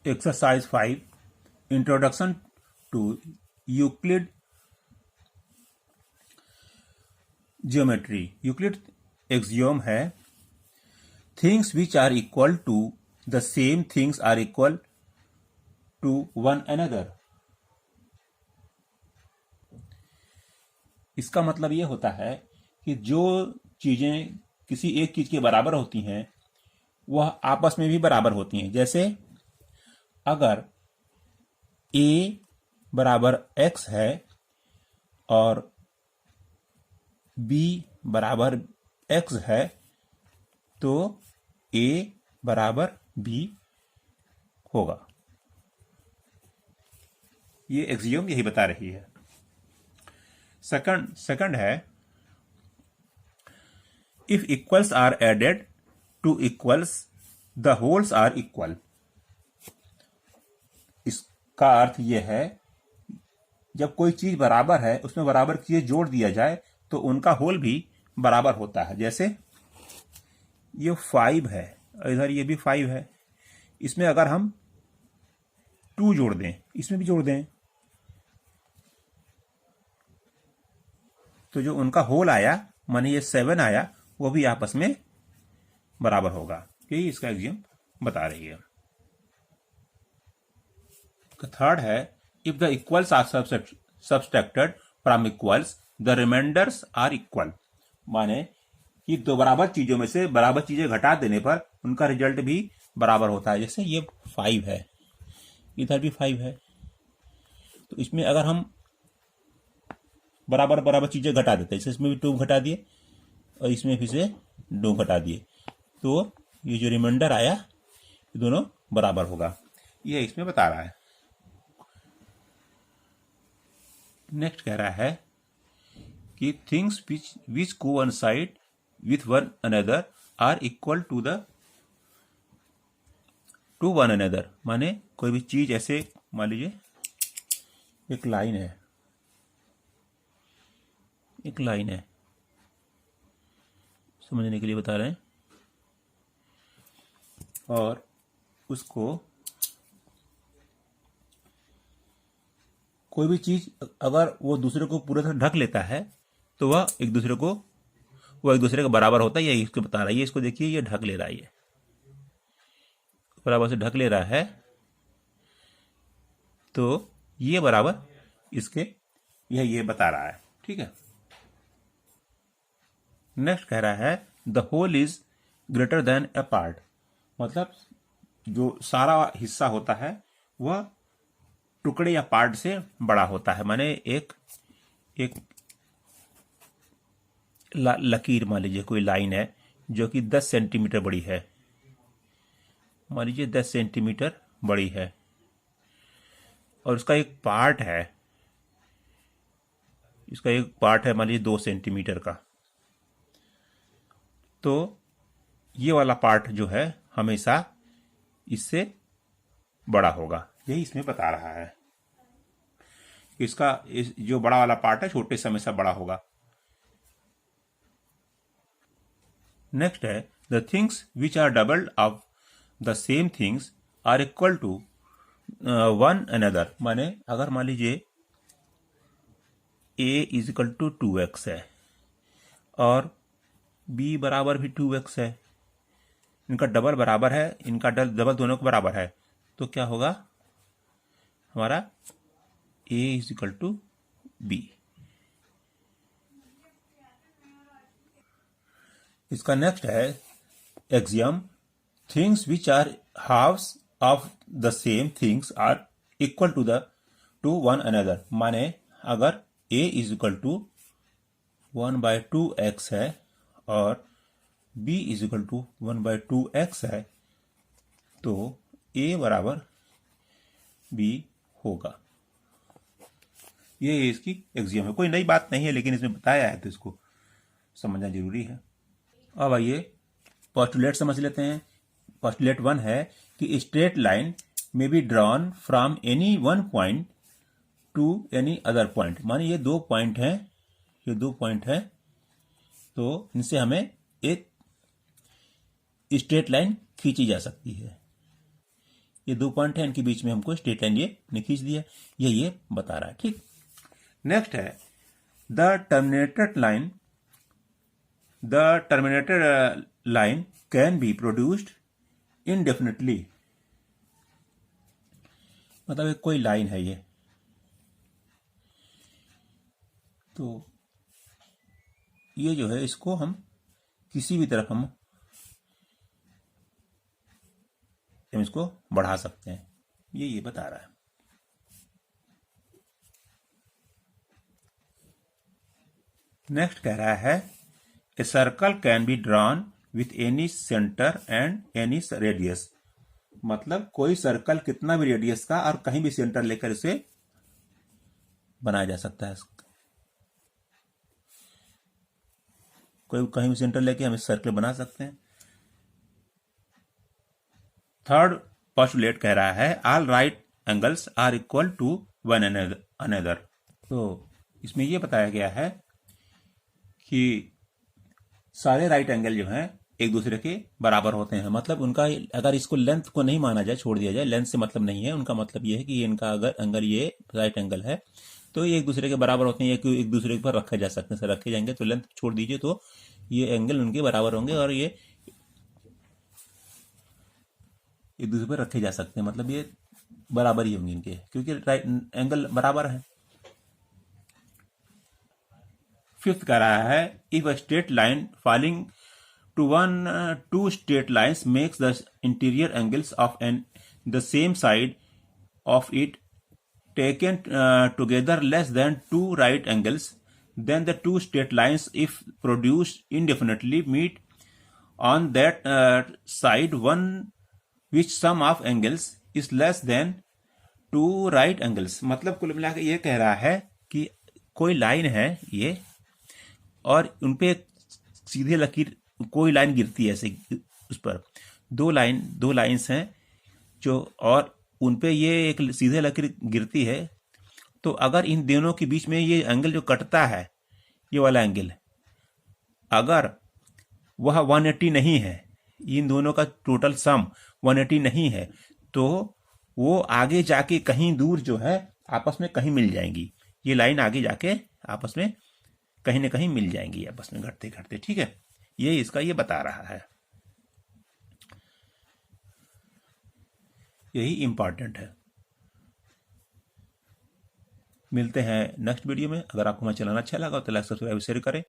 Exercise 5 Introduction to Euclid Geometry. Euclid axiom है things which are equal to the same things are equal to one another. इसका मतलब ये होता है कि जो चीजें किसी एक चीज के बराबर होती हैं वह आपस में भी बराबर होती हैं। जैसे अगर a बराबर x है और b बराबर x है तो a बराबर b होगा। ये एक्सियोम यही बता रही है। सेकंड है if equals are added to equals the wholes are equal. इसका अर्थ यह है जब कोई चीज बराबर है उसमें बराबर चीजें जोड़ दिया जाए तो उनका होल भी बराबर होता है। जैसे ये 5 है और इधर ये भी 5 है, इसमें अगर हम 2 जोड़ दें इसमें भी जोड़ दें तो जो उनका होल आया माने ये 7 आया वो भी आपस में बराबर होगा। यही इसका एक्सियोम बता रही है। थर्ड है if the equals are subtracted from equals the reminders are equal. माने कि दो बराबर चीजों में से बराबर चीजें घटा देने पर उनका रिजल्ट भी बराबर होता है। जैसे ये 5 है, इधर भी 5 है, तो इसमें अगर हम बराबर बराबर चीजें घटा देते हैं, इसमें भी 2 घटा दिए और इसमें फिर से 2 घटा दिए तो ये जो रिमाइंडर आया ये दोनों बराबर होगा। ये इसमें बता रहा है। नेक्स्ट कह रहा है कि things which coincide with one another are equal to one another. माने कोई भी चीज ऐसे मान लीजिए एक लाइन है, समझने के लिए बता रहे हैं, और उसको कोई भी चीज अगर वो दूसरे को पूरी तरह ढक लेता है तो वह एक दूसरे के बराबर होता है। यही इसको बता रहा है। ये इसको देखिए ये ढक ले रहा है, ये बराबर से ढक ले रहा है तो ये बराबर इसके ये बता रहा है। ठीक है। नेक्स्ट कह रहा है the whole is greater than a part. मतलब जो सारा हिस्सा होता है वह टुकड़े या पार्ट से बड़ा होता है। माने एक लकीर मान लीजिए कोई लाइन है जो कि 10 सेंटीमीटर बड़ी है, मान लीजिए 10 सेंटीमीटर बड़ी है और उसका एक पार्ट है मान लीजिए 2 सेंटीमीटर का, तो ये वाला पार्ट जो है हमेशा इससे बड़ा होगा। यही इसमें बता रहा है। जो बड़ा वाला पार्ट है छोटे से हमेशा बड़ा होगा। नेक्स्ट है the things which are double of the same things are equal to one another. माने अगर मान लीजिए a is equal to 2x है और b बराबर भी 2x है, इनका डबल बराबर है, इनका डबल दोनों को बराबर है, तो क्या होगा हमारा a is equal to b। इसका नेक्स्ट है axiom things which are halves of the same things are equal to one another. माने अगर a is equal to 1/2x है और b is equal to 1/2x है तो a बराबर b होगा। ये इसकी एक्सियम है। कोई नई बात नहीं है लेकिन इसमें बताया है तो इसको समझना जरूरी है। अब आइए पोस्टुलेट समझ लेते हैं। पोस्टुलेट 1 है कि स्ट्रेट लाइन में be drawn from any one point two any other point. माने ये 2 पॉइंट हैं, तो इनसे हमें एक स्ट्रेट लाइन खींची जा सकती है। ये 2 पॉइंट है, इनके बीच में हमको स्ट्रेट लाइन ये खींच दिया, ये बता रहा है। ठीक, नेक्स्ट है the terminated line can be produced indefinitely. मतलब एक कोई लाइन है ये, तो ये जो है इसको हम किसी भी तरफ हम इसको बढ़ा सकते हैं, ये बता रहा है। नेक्स्ट कह रहा है a circle can be drawn with any centre and any radius. मतलब कोई सर्कल कितना भी रेडियस का और कहीं भी सेंटर लेकर इसे बनाया जा सकता है। कोई कहीं भी सेंटर लेके हम इस सर्कल बना सकते हैं। थर्ड पोस्टुलेट कह रहा है all right angles are equal to one another. तो इसमें यह बताया गया है कि सारे राइट एंगल जो हैं एक दूसरे के बराबर होते हैं। मतलब उनका अगर इसको लेंथ को नहीं माना जाए, छोड़ दिया जाए, लेंथ से मतलब नहीं है, उनका मतलब ये है कि इनका अगर एंगल ये राइट एंगल है तो ये एक दूसरे के बराबर होते हैं, ये एक दूसरे पर रखे जा सकते हैं। रखे जाएंगे तो लेंथ छोड़ दीजिए तो ये एंगल उनके बराबर होंगे और ये एक दूसरे पर रखे जा सकते हैं। मतलब ये बराबर ही होंगे इनके, क्योंकि राइट एंगल बराबर है। फिफ्थ कह रहा है if a straight line falling two straight lines makes the interior angles of an the same side of it taken together less than 2 right angles, then the 2 straight lines if produced indefinitely meet on that side one which sum of angles is less than 2 right angles। मतलब कुल मिलाकर ये कह रहा है कि कोई line है ये और उनपे सीधे लकीर कोई लाइन गिरती है ऐसे, उस पर दो लाइन्स हैं जो, और उनपे ये एक सीधे लकीर गिरती है। तो अगर इन दोनों के बीच में ये एंगल जो कटता है, ये वाला एंगल, अगर वह 180 नहीं है, इन दोनों का टोटल सम 180 नहीं है, तो वो आगे जाके कहीं दूर जो है आपस में कहीं मिल जाएंगी। ये लाइन आगे जाके आपस में कहीं ना कहीं मिल जाएंगी आपस में घटते घटते। ठीक है, ये इसका ये बता रहा है, यही इंपॉर्टेंट है। मिलते हैं नेक्स्ट वीडियो में। अगर आपको हमारा चैनल अच्छा लगा तो लाइक सब्सक्राइब शेयर करें।